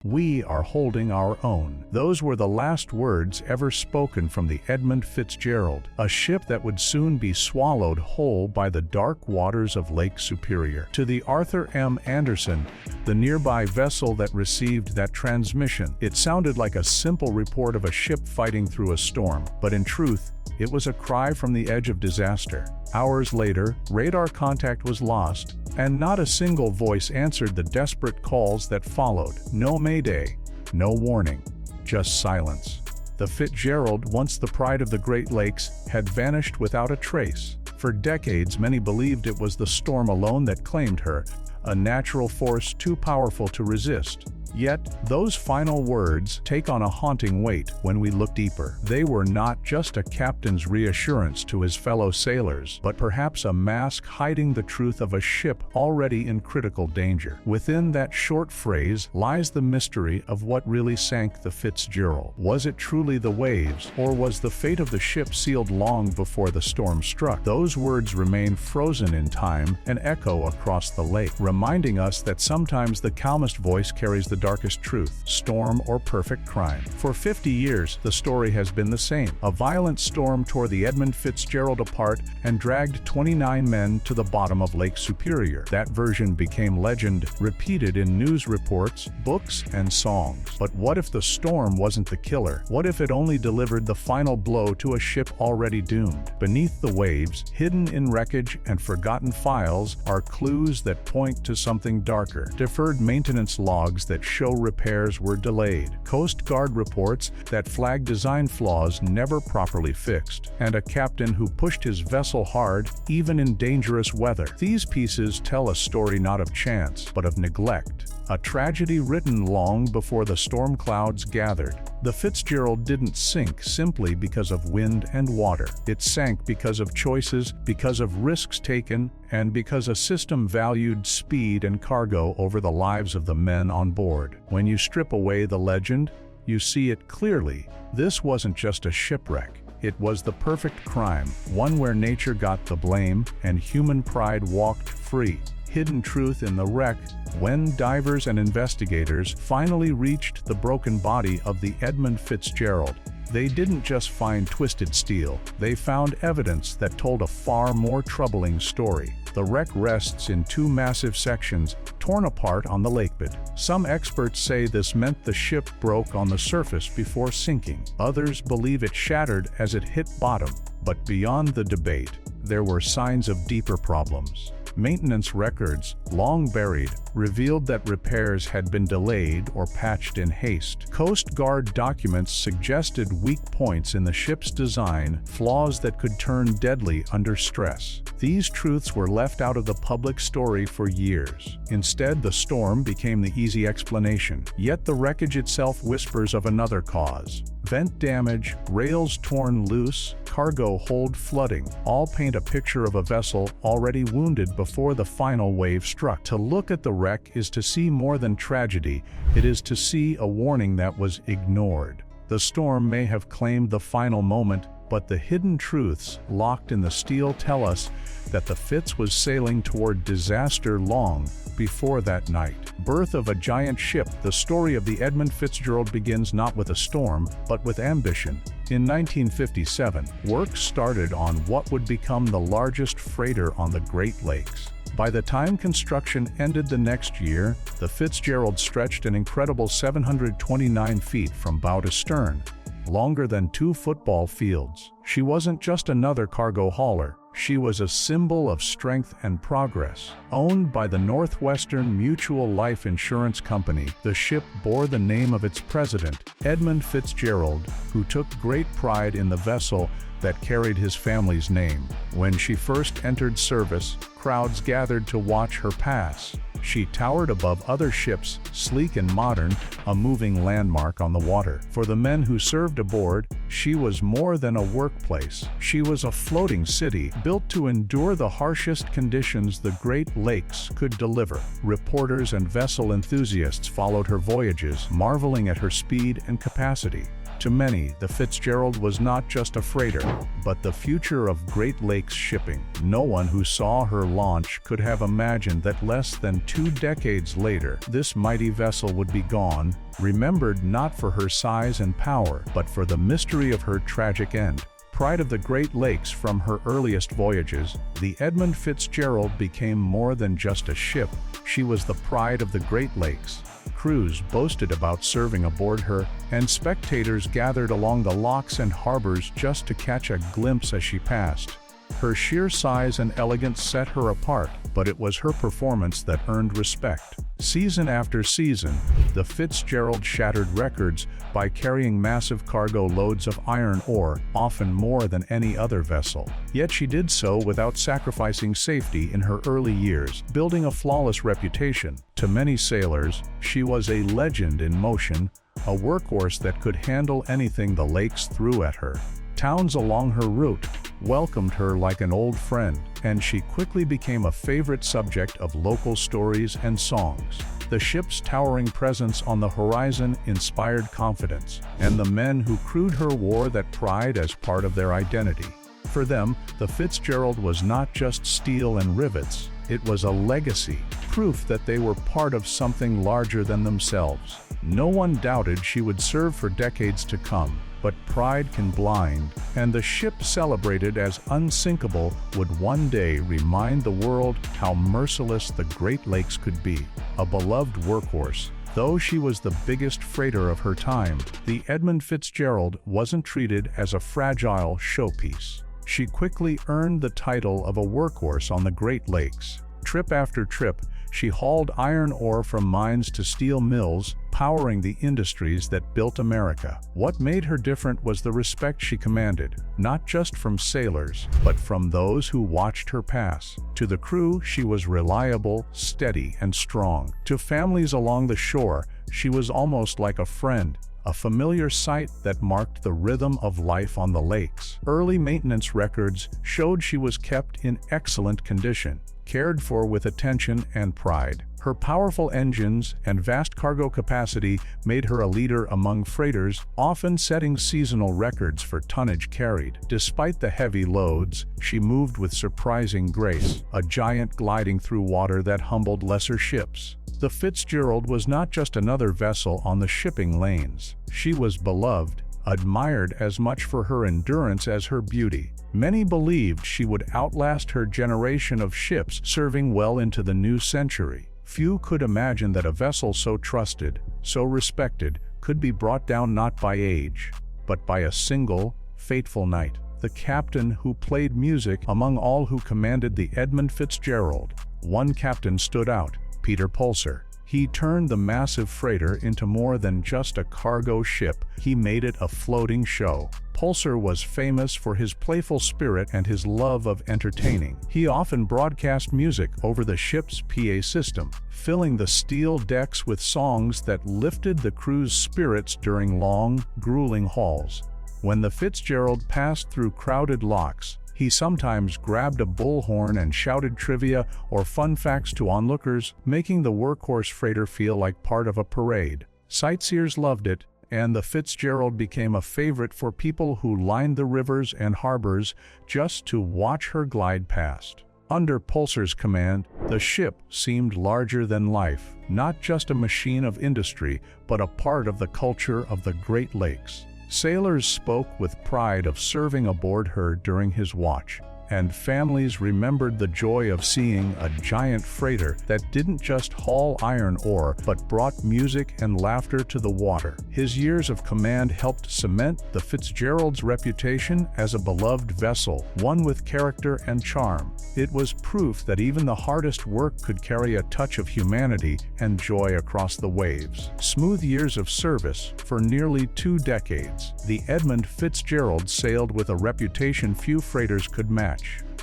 "We are holding our own." Those were the last words ever spoken from the Edmund Fitzgerald, a ship that would soon be swallowed whole by the dark waters of Lake Superior. To the Arthur M. Anderson, the nearby vessel that received that transmission, it sounded like a simple report of a ship fighting through a storm, but in truth, it was a cry from the edge of disaster. Hours later, radar contact was lost, and not a single voice answered the desperate calls that followed. No mayday, no warning, just silence. The Fitzgerald, once the pride of the Great Lakes, had vanished without a trace. For decades, many believed it was the storm alone that claimed her, a natural force too powerful to resist. Yet, those final words take on a haunting weight when we look deeper. They were not just a captain's reassurance to his fellow sailors, but perhaps a mask hiding the truth of a ship already in critical danger. Within that short phrase lies the mystery of what really sank the Fitzgerald. Was it truly the waves, or was the fate of the ship sealed long before the storm struck? Those words remain frozen in time and echo across the lake, reminding us that sometimes the calmest voice carries the darkest truth, storm or perfect crime. For 50 years, the story has been the same. A violent storm tore the Edmund Fitzgerald apart and dragged 29 men to the bottom of Lake Superior. That version became legend, repeated in news reports, books, and songs. But what if the storm wasn't the killer? What if it only delivered the final blow to a ship already doomed? Beneath the waves, hidden in wreckage and forgotten files, are clues that point to something darker. Deferred maintenance logs that show repairs were delayed, Coast Guard reports that flag design flaws never properly fixed, and a captain who pushed his vessel hard even in dangerous weather. These pieces tell a story not of chance, but of neglect, a tragedy written long before the storm clouds gathered. The Fitzgerald didn't sink simply because of wind and water. It sank because of choices, because of risks taken, and because a system valued speed and cargo over the lives of the men on board. When you strip away the legend, you see it clearly. This wasn't just a shipwreck. It was the perfect crime, one where nature got the blame and human pride walked free. Hidden truth in the wreck: when divers and investigators finally reached the broken body of the Edmund Fitzgerald, they didn't just find twisted steel, they found evidence that told a far more troubling story. The wreck rests in two massive sections, torn apart on the lakebed. Some experts say this meant the ship broke on the surface before sinking. Others believe it shattered as it hit bottom. But beyond the debate, there were signs of deeper problems. Maintenance records, long buried, revealed that repairs had been delayed or patched in haste. Coast Guard documents suggested weak points in the ship's design, flaws that could turn deadly under stress. These truths were left out of the public story for years. Instead, the storm became the easy explanation. Yet the wreckage itself whispers of another cause. Vent damage, rails torn loose, cargo hold flooding, all paint a picture of a vessel already wounded before the final wave struck. To look at the wreck is to see more than tragedy, it is to see a warning that was ignored. The storm may have claimed the final moment, but the hidden truths locked in the steel tell us that the Fitz was sailing toward disaster long before that night. Birth of a giant ship: the story of the Edmund Fitzgerald begins not with a storm, but with ambition. In 1957, work started on what would become the largest freighter on the Great Lakes. By the time construction ended the next year, the Fitzgerald stretched an incredible 729 feet from bow to stern, longer than 2 football fields. She wasn't just another cargo hauler. She was a symbol of strength and progress. Owned by the Northwestern Mutual Life Insurance Company, the ship bore the name of its president, Edmund Fitzgerald, who took great pride in the vessel that carried his family's name. When she first entered service, crowds gathered to watch her pass. She towered above other ships, sleek and modern, a moving landmark on the water. For the men who served aboard, she was more than a workplace. She was a floating city, built to endure the harshest conditions the Great Lakes could deliver. Reporters and vessel enthusiasts followed her voyages, marveling at her speed and capacity. To many, the Fitzgerald was not just a freighter, but the future of Great Lakes shipping. No one who saw her launch could have imagined that less than 2 decades later, this mighty vessel would be gone, remembered not for her size and power, but for the mystery of her tragic end. Pride of the Great Lakes from her earliest voyages, the Edmund Fitzgerald became more than just a ship. She was the pride of the Great Lakes. Crews boasted about serving aboard her, and spectators gathered along the locks and harbors just to catch a glimpse as she passed. Her sheer size and elegance set her apart, but it was her performance that earned respect. Season after season, the Fitzgerald shattered records by carrying massive cargo loads of iron ore, often more than any other vessel. Yet she did so without sacrificing safety in her early years, building a flawless reputation. To many sailors, she was a legend in motion, a workhorse that could handle anything the lakes threw at her. Towns along her route welcomed her like an old friend, and she quickly became a favorite subject of local stories and songs. The ship's towering presence on the horizon inspired confidence, and the men who crewed her wore that pride as part of their identity. For them, the Fitzgerald was not just steel and rivets, it was a legacy, proof that they were part of something larger than themselves. No one doubted she would serve for decades to come. But pride can blind, and the ship celebrated as unsinkable would one day remind the world how merciless the Great Lakes could be. A beloved workhorse, though she was the biggest freighter of her time, the Edmund Fitzgerald wasn't treated as a fragile showpiece. She quickly earned the title of a workhorse on the Great Lakes. Trip after trip, she hauled iron ore from mines to steel mills, powering the industries that built America. What made her different was the respect she commanded, not just from sailors, but from those who watched her pass. To the crew, she was reliable, steady, and strong. To families along the shore, she was almost like a friend, a familiar sight that marked the rhythm of life on the lakes. Early maintenance records showed she was kept in excellent condition, cared for with attention and pride. Her powerful engines and vast cargo capacity made her a leader among freighters, often setting seasonal records for tonnage carried. Despite the heavy loads, she moved with surprising grace, a giant gliding through water that humbled lesser ships. The Fitzgerald was not just another vessel on the shipping lanes. She was beloved, admired as much for her endurance as her beauty. Many believed she would outlast her generation of ships, serving well into the new century. Few could imagine that a vessel so trusted, so respected, could be brought down not by age, but by a single, fateful night. The captain who played music among all who commanded the Edmund Fitzgerald. One captain stood out, Peter Pulser. He turned the massive freighter into more than just a cargo ship. He made it a floating show. Pulser was famous for his playful spirit and his love of entertaining. He often broadcast music over the ship's PA system, filling the steel decks with songs that lifted the crew's spirits during long, grueling hauls. When the Fitzgerald passed through crowded locks, he sometimes grabbed a bullhorn and shouted trivia or fun facts to onlookers, making the workhorse freighter feel like part of a parade. Sightseers loved it, and the Fitzgerald became a favorite for people who lined the rivers and harbors just to watch her glide past. Under Pulser's command, the ship seemed larger than life, not just a machine of industry, but a part of the culture of the Great Lakes. Sailors spoke with pride of serving aboard her during his watch, and families remembered the joy of seeing a giant freighter that didn't just haul iron ore but brought music and laughter to the water. His years of command helped cement the Fitzgerald's reputation as a beloved vessel, one with character and charm. It was proof that even the hardest work could carry a touch of humanity and joy across the waves. Smooth years of service for nearly 2 decades, the Edmund Fitzgerald sailed with a reputation few freighters could match.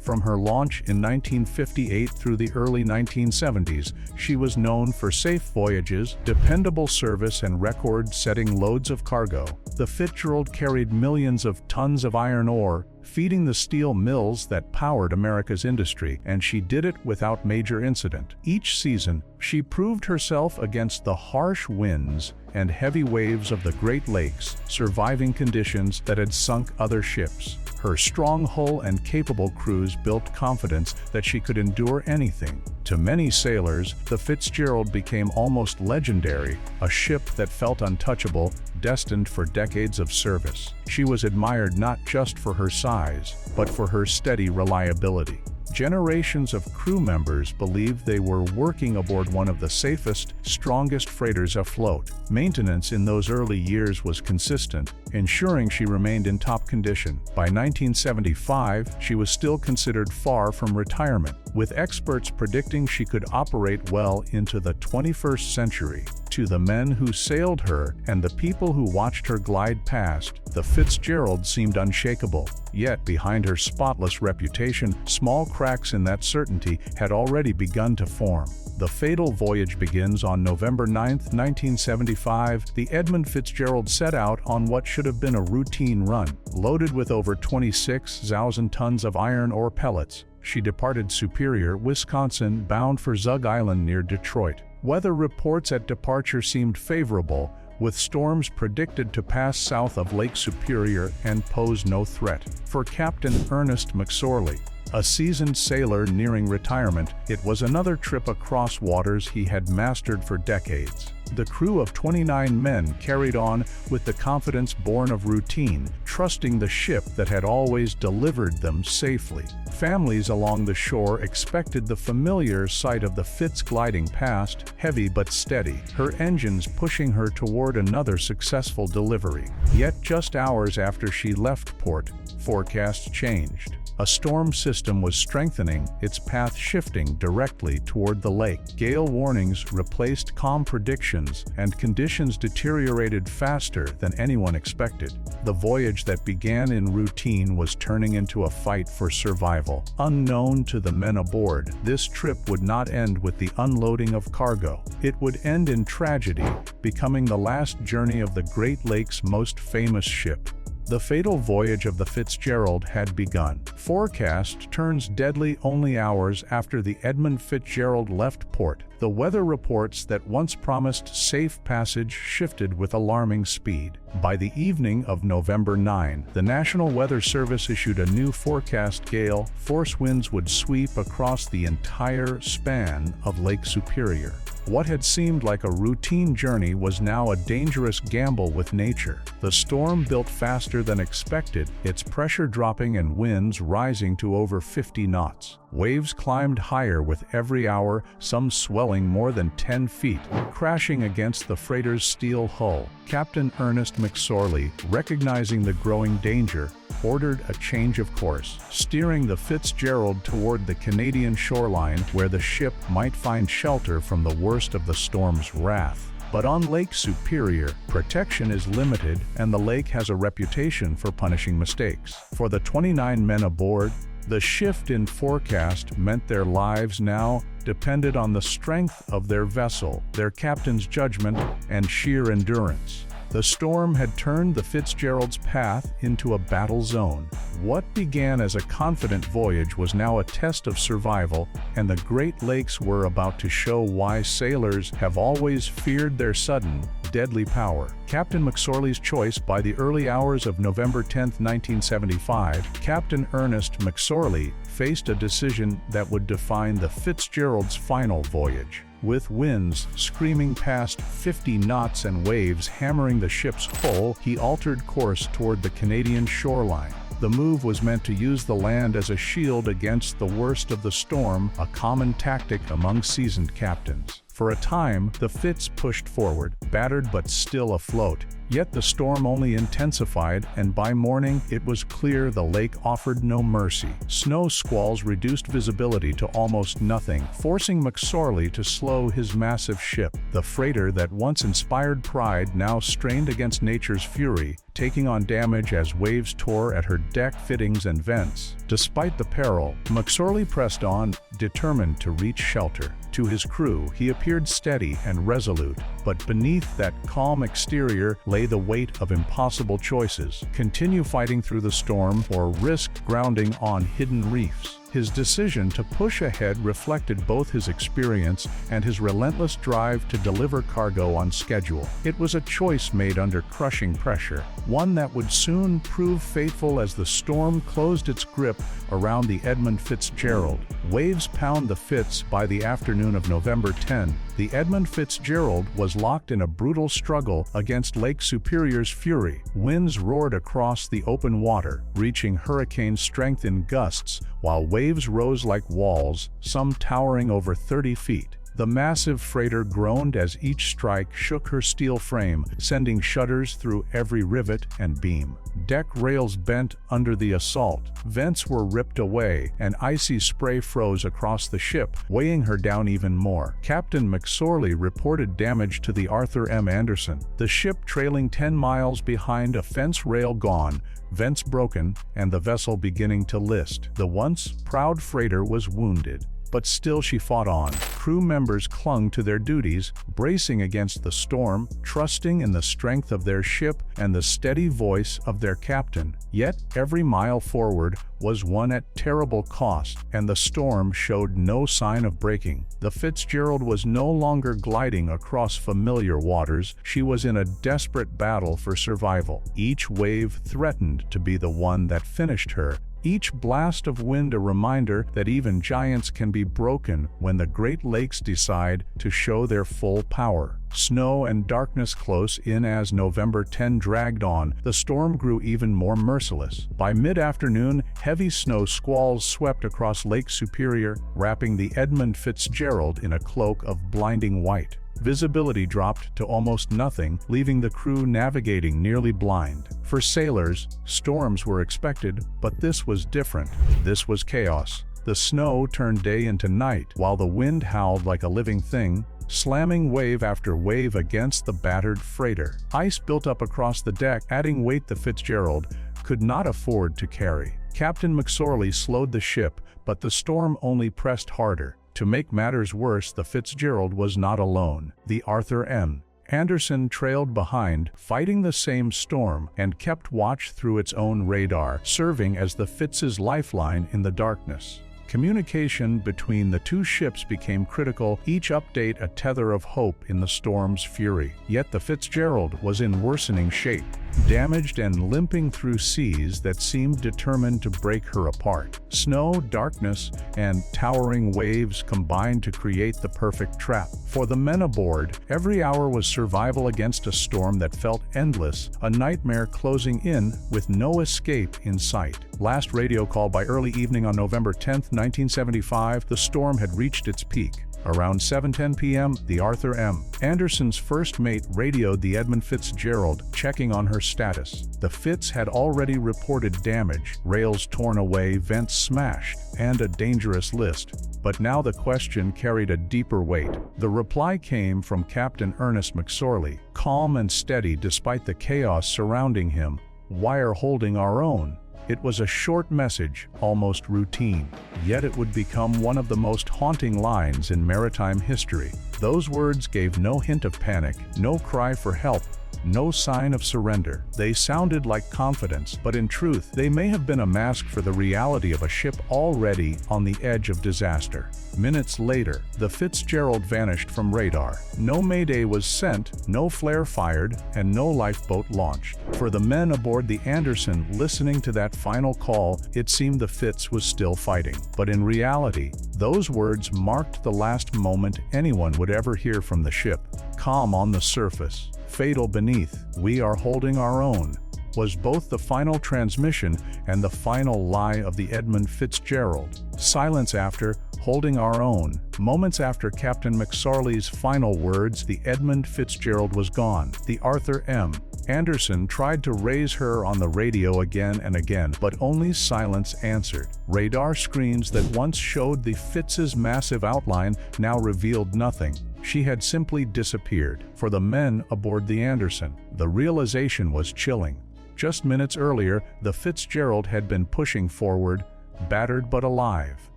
From her launch in 1958 through the early 1970s, she was known for safe voyages, dependable service, and record-setting loads of cargo. The Fitzgerald carried millions of tons of iron ore, feeding the steel mills that powered America's industry, and she did it without major incident. Each season, she proved herself against the harsh winds and heavy waves of the Great Lakes, surviving conditions that had sunk other ships. Her strong hull and capable crews built confidence that she could endure anything. To many sailors, the Fitzgerald became almost legendary, a ship that felt untouchable, destined for decades of service. She was admired not just for her size, but for her steady reliability. Generations of crew members believed they were working aboard one of the safest, strongest freighters afloat. Maintenance in those early years was consistent, ensuring she remained in top condition. By 1975, she was still considered far from retirement, with experts predicting she could operate well into the 21st century. To the men who sailed her and the people who watched her glide past, the Fitzgerald seemed unshakable. Yet, behind her spotless reputation, small cracks in that certainty had already begun to form. The fatal voyage begins on November 9, 1975. The Edmund Fitzgerald set out on what should have been a routine run. Loaded with over 26,000 tons of iron ore pellets, she departed Superior, Wisconsin, bound for Zug Island near Detroit. Weather reports at departure seemed favorable, with storms predicted to pass south of Lake Superior and pose no threat. For Captain Ernest McSorley, a seasoned sailor nearing retirement, it was another trip across waters he had mastered for decades. The crew of 29 men carried on with the confidence born of routine, trusting the ship that had always delivered them safely. Families along the shore expected the familiar sight of the Fitz gliding past, heavy but steady, her engines pushing her toward another successful delivery. Yet just hours after she left port, forecasts changed. A storm system was strengthening, its path shifting directly toward the lake. Gale warnings replaced calm predictions, and conditions deteriorated faster than anyone expected. The voyage that began in routine was turning into a fight for survival. Unknown to the men aboard, this trip would not end with the unloading of cargo. It would end in tragedy, becoming the last journey of the Great Lakes' most famous ship. The fatal voyage of the Fitzgerald had begun. Forecast turns deadly only hours after the Edmund Fitzgerald left port. The weather reports that once promised safe passage shifted with alarming speed. By the evening of November 9, the National Weather Service issued a new forecast. Gale force winds would sweep across the entire span of Lake Superior. What had seemed like a routine journey was now a dangerous gamble with nature. The storm built faster than expected, its pressure dropping and winds rising to over 50 knots. Waves climbed higher with every hour, some swelling more than 10 feet, crashing against the freighter's steel hull. Captain Ernest McSorley, recognizing the growing danger, ordered a change of course, steering the Fitzgerald toward the Canadian shoreline where the ship might find shelter from the worst of the storm's wrath. But on Lake Superior, protection is limited and the lake has a reputation for punishing mistakes. For the 29 men aboard, the shift in forecast meant their lives now depended on the strength of their vessel, their captain's judgment, and sheer endurance. The storm had turned the Fitzgerald's path into a battle zone. What began as a confident voyage was now a test of survival, and the Great Lakes were about to show why sailors have always feared their sudden, deadly power. Captain McSorley's choice. By the early hours of November 10, 1975, Captain Ernest McSorley faced a decision that would define the Fitzgerald's final voyage. With winds screaming past 50 knots and waves hammering the ship's hull, he altered course toward the Canadian shoreline. The move was meant to use the land as a shield against the worst of the storm, a common tactic among seasoned captains. For a time, the Fitz pushed forward, battered but still afloat. Yet the storm only intensified, and by morning it was clear the lake offered no mercy. Snow squalls reduced visibility to almost nothing, forcing McSorley to slow his massive ship. The freighter that once inspired pride now strained against nature's fury, taking on damage as waves tore at her deck fittings and vents. Despite the peril, McSorley pressed on, determined to reach shelter. To his crew, he appeared steady and resolute, but beneath that calm exterior lay the weight of impossible choices: continue fighting through the storm or risk grounding on hidden reefs. His decision to push ahead reflected both his experience and his relentless drive to deliver cargo on schedule. It was a choice made under crushing pressure, one that would soon prove fateful as the storm closed its grip around the Edmund Fitzgerald. Waves pound the Fitz. By the afternoon of November 10, the Edmund Fitzgerald was locked in a brutal struggle against Lake Superior's fury. Winds roared across the open water, reaching hurricane strength in gusts, while waves rose like walls, some towering over 30 feet. The massive freighter groaned as each strike shook her steel frame, sending shudders through every rivet and beam. Deck rails bent under the assault, vents were ripped away, and icy spray froze across the ship, weighing her down even more. Captain McSorley reported damage to the Arthur M. Anderson, the ship trailing 10 miles behind, a fence rail gone, vents broken, and the vessel beginning to list. The once proud freighter was wounded, but still she fought on. Crew members clung to their duties, bracing against the storm, trusting in the strength of their ship and the steady voice of their captain. Yet every mile forward was one at terrible cost, and the storm showed no sign of breaking. The Fitzgerald was no longer gliding across familiar waters. She was in a desperate battle for survival. Each wave threatened to be the one that finished her, each blast of wind a reminder that even giants can be broken when the Great Lakes decide to show their full power. Snow and darkness close in as November 10 dragged on, the storm grew even more merciless. By mid-afternoon, heavy snow squalls swept across Lake Superior, wrapping the Edmund Fitzgerald in a cloak of blinding white. Visibility dropped to almost nothing, leaving the crew navigating nearly blind. For sailors, storms were expected, but this was different. This was chaos. The snow turned day into night, while the wind howled like a living thing, slamming wave after wave against the battered freighter. Ice built up across the deck, adding weight the Fitzgerald could not afford to carry. Captain McSorley slowed the ship, but the storm only pressed harder. To make matters worse, the Fitzgerald was not alone. The Arthur M. Anderson trailed behind, fighting the same storm, and kept watch through its own radar, serving as the Fitz's lifeline in the darkness. Communication between the two ships became critical, each update a tether of hope in the storm's fury. Yet the Fitzgerald was in worsening shape, damaged and limping through seas that seemed determined to break her apart. Snow, darkness, and towering waves combined to create the perfect trap. For the men aboard, every hour was survival against a storm that felt endless, a nightmare closing in with no escape in sight. Last radio call by early evening on November 10, 1975, the storm had reached its peak. Around 7:10 p.m., the Arthur M. Anderson's first mate radioed the Edmund Fitzgerald, checking on her status. The Fitz had already reported damage, rails torn away, vents smashed, and a dangerous list. But now the question carried a deeper weight. The reply came from Captain Ernest McSorley, calm and steady despite the chaos surrounding him. "We're holding our own." It was a short message, almost routine, yet it would become one of the most haunting lines in maritime history. Those words gave no hint of panic, no cry for help, no sign of surrender. They sounded like confidence, but in truth, they may have been a mask for the reality of a ship already on the edge of disaster. Minutes later, the Fitzgerald vanished from radar. No mayday was sent, no flare fired, and no lifeboat launched. For the men aboard the Anderson listening to that final call, it seemed the Fitz was still fighting. But in reality, those words marked the last moment anyone would ever hear from the ship. Calm on the surface, fatal beneath, "We are holding our own," was both the final transmission and the final lie of the Edmund Fitzgerald. Silence after "holding our own." Moments after Captain McSorley's final words, the Edmund Fitzgerald was gone. The Arthur M. Anderson tried to raise her on the radio again and again, but only silence answered. Radar screens that once showed the Fitz's massive outline now revealed nothing. She had simply disappeared. For the men aboard the Anderson, the realization was chilling. Just minutes earlier, the Fitzgerald had been pushing forward, battered but alive.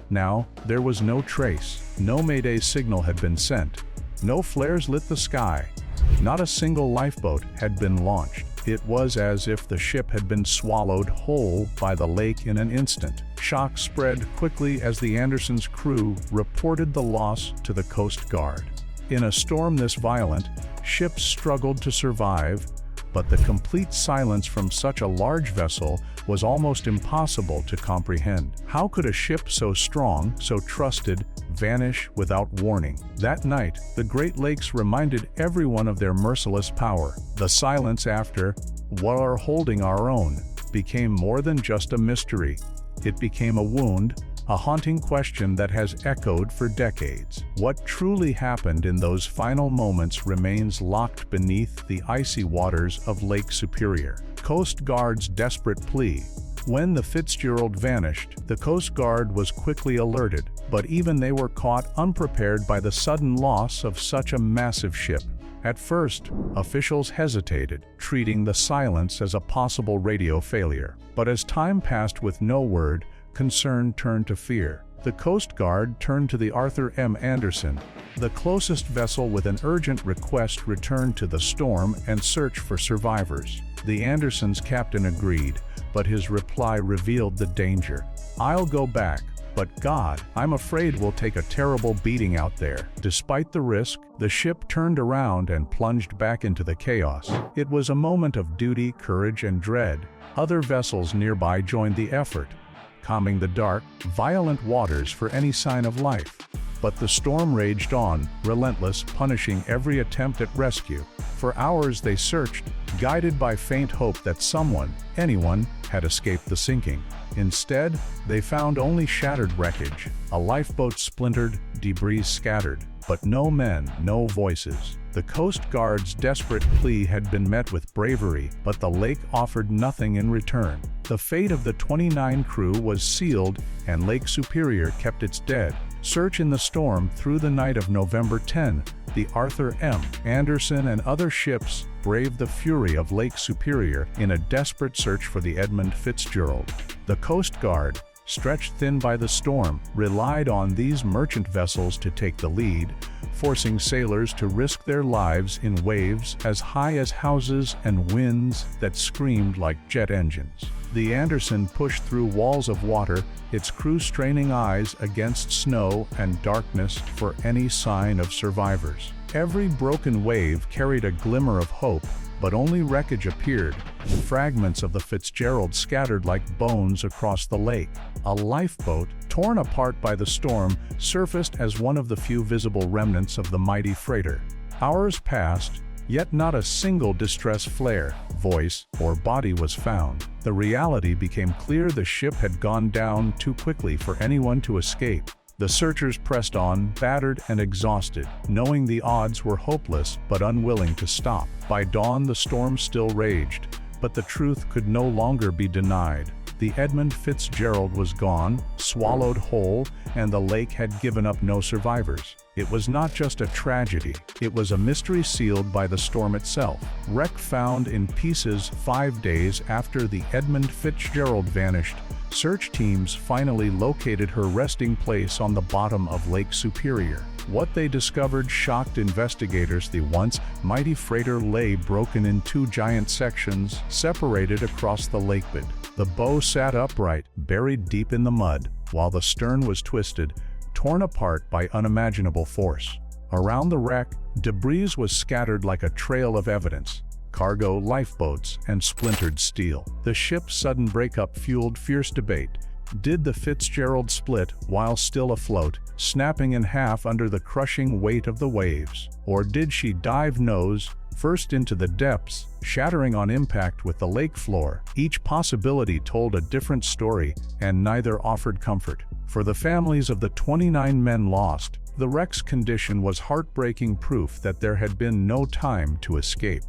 Now, there was no trace. No mayday signal had been sent. No flares lit the sky. Not a single lifeboat had been launched. It was as if the ship had been swallowed whole by the lake in an instant. Shock spread quickly as the Anderson's crew reported the loss to the Coast Guard. In a storm this violent, ships struggled to survive, but the complete silence from such a large vessel was almost impossible to comprehend. How could a ship so strong, so trusted, vanish without warning? That night, the Great Lakes reminded everyone of their merciless power. The silence after, "We're holding our own," became more than just a mystery. It became a wound, a haunting question that has echoed for decades. What truly happened in those final moments remains locked beneath the icy waters of Lake Superior. Coast Guard's desperate plea. When the Fitzgerald vanished, the Coast Guard was quickly alerted, but even they were caught unprepared by the sudden loss of such a massive ship. At first, officials hesitated, treating the silence as a possible radio failure. But as time passed with no word, concern turned to fear. The Coast Guard turned to the Arthur M. Anderson, the closest vessel, with an urgent request: return to the storm and search for survivors. The Anderson's captain agreed, but his reply revealed the danger. "I'll go back, but God, I'm afraid we'll take a terrible beating out there." Despite the risk, the ship turned around and plunged back into the chaos. It was a moment of duty, courage, and dread. Other vessels nearby joined the effort, combing the dark, violent waters for any sign of life. But the storm raged on, relentless, punishing every attempt at rescue. For hours they searched, guided by faint hope that someone, anyone, had escaped the sinking. Instead, they found only shattered wreckage, a lifeboat splintered, debris scattered, but no men, no voices. The Coast Guard's desperate plea had been met with bravery, but the lake offered nothing in return. The fate of the 29 crew was sealed, and Lake Superior kept its dead. Search in the storm. Through the night of November 10, the Arthur M. Anderson and other ships braved the fury of Lake Superior in a desperate search for the Edmund Fitzgerald. The Coast Guard, stretched thin by the storm, relied on these merchant vessels to take the lead, forcing sailors to risk their lives in waves as high as houses and winds that screamed like jet engines. The Anderson pushed through walls of water, its crew straining eyes against snow and darkness for any sign of survivors. Every broken wave carried a glimmer of hope, but only wreckage appeared, fragments of the Fitzgerald scattered like bones across the lake. A lifeboat, torn apart by the storm, surfaced as one of the few visible remnants of the mighty freighter. Hours passed, yet not a single distress flare, voice, or body was found. The reality became clear: the ship had gone down too quickly for anyone to escape. The searchers pressed on, battered and exhausted, knowing the odds were hopeless but unwilling to stop. By dawn the storm still raged, but the truth could no longer be denied. The Edmund Fitzgerald was gone, swallowed whole, and the lake had given up no survivors. It was not just a tragedy, it was a mystery sealed by the storm itself. Wreck found in pieces 5 days after the Edmund Fitzgerald vanished, search teams finally located her resting place on the bottom of Lake Superior. What they discovered shocked investigators. The once mighty freighter lay broken in 2 giant sections, separated across the lakebed. The bow sat upright, buried deep in the mud, while the stern was twisted, torn apart by unimaginable force. Around the wreck, debris was scattered like a trail of evidence: cargo, lifeboats, and splintered steel. The ship's sudden breakup fueled fierce debate. Did the Fitzgerald split while still afloat, snapping in half under the crushing weight of the waves? Or did she dive nose first into the depths, shattering on impact with the lake floor? Each possibility told a different story, and neither offered comfort. For the families of the 29 men lost, the wreck's condition was heartbreaking proof that there had been no time to escape.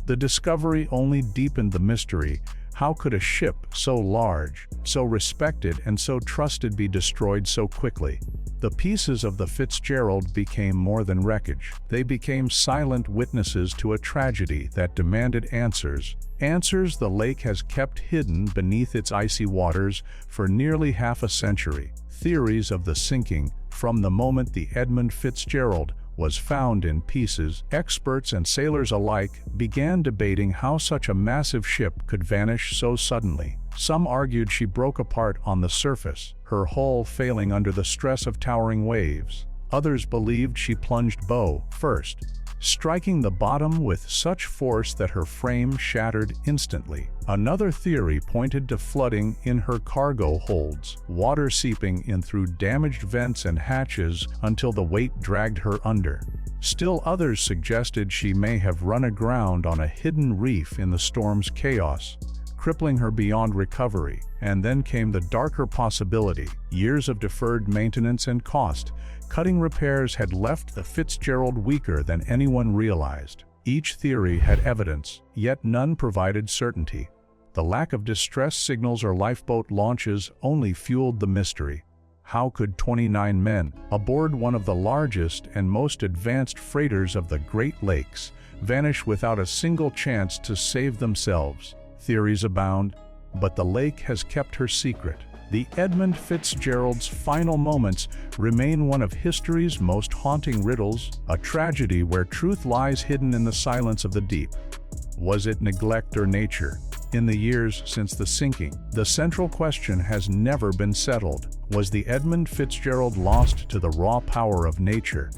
The discovery only deepened the mystery. How could a ship so large, so respected, and so trusted be destroyed so quickly? The pieces of the Fitzgerald became more than wreckage. They became silent witnesses to a tragedy that demanded answers. Answers the lake has kept hidden beneath its icy waters for nearly half a century. Theories of the sinking, from the moment the Edmund Fitzgerald was found in pieces, experts and sailors alike began debating how such a massive ship could vanish so suddenly. Some argued she broke apart on the surface, her hull failing under the stress of towering waves. Others believed she plunged bow first, striking the bottom with such force that her frame shattered instantly. Another theory pointed to flooding in her cargo holds, water seeping in through damaged vents and hatches until the weight dragged her under. Still others suggested she may have run aground on a hidden reef in the storm's chaos, crippling her beyond recovery. And then came the darker possibility: years of deferred maintenance and cost. Cutting repairs had left the Fitzgerald weaker than anyone realized. Each theory had evidence, yet none provided certainty. The lack of distress signals or lifeboat launches only fueled the mystery. How could 29 men, aboard one of the largest and most advanced freighters of the Great Lakes, vanish without a single chance to save themselves? Theories abound, but the lake has kept her secret. The Edmund Fitzgerald's final moments remain one of history's most haunting riddles, a tragedy where truth lies hidden in the silence of the deep. Was it neglect or nature? In the years since the sinking, the central question has never been settled. Was the Edmund Fitzgerald lost to the raw power of nature,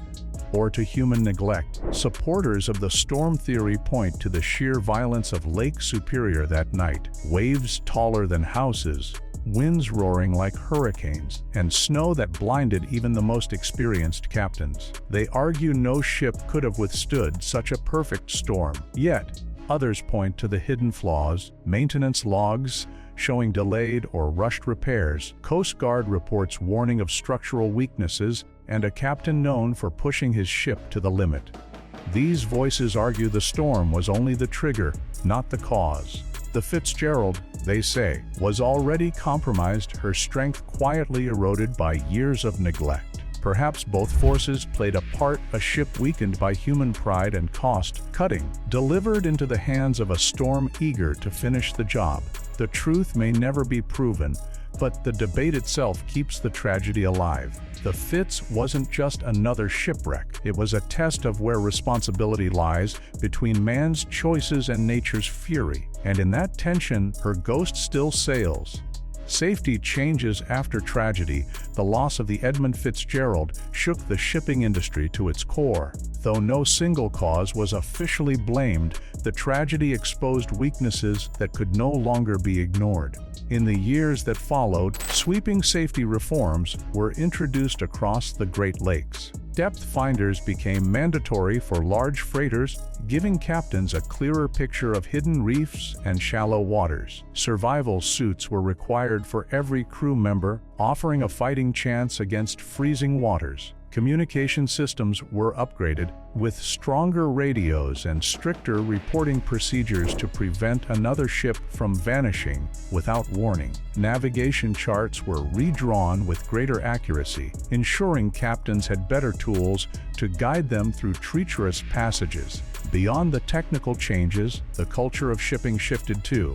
or to human neglect? Supporters of the storm theory point to the sheer violence of Lake Superior that night. Waves taller than houses, winds roaring like hurricanes, and snow that blinded even the most experienced captains. They argue no ship could have withstood such a perfect storm. Yet, others point to the hidden flaws: maintenance logs showing delayed or rushed repairs, Coast Guard reports warning of structural weaknesses, and a captain known for pushing his ship to the limit. These voices argue the storm was only the trigger, not the cause. The Fitzgerald, they say, was already compromised, her strength quietly eroded by years of neglect. Perhaps both forces played a part: a ship weakened by human pride and cost-cutting, delivered into the hands of a storm eager to finish the job. The truth may never be proven, but the debate itself keeps the tragedy alive. The Fitz wasn't just another shipwreck. It was a test of where responsibility lies, between man's choices and nature's fury. And in that tension, her ghost still sails. Safety changes after tragedy. The loss of the Edmund Fitzgerald shook the shipping industry to its core. Though no single cause was officially blamed, the tragedy exposed weaknesses that could no longer be ignored. In the years that followed, sweeping safety reforms were introduced across the Great Lakes. Depth finders became mandatory for large freighters, giving captains a clearer picture of hidden reefs and shallow waters. Survival suits were required for every crew member, offering a fighting chance against freezing waters. Communication systems were upgraded, with stronger radios and stricter reporting procedures to prevent another ship from vanishing without warning. Navigation charts were redrawn with greater accuracy, ensuring captains had better tools to guide them through treacherous passages. Beyond the technical changes, the culture of shipping shifted too.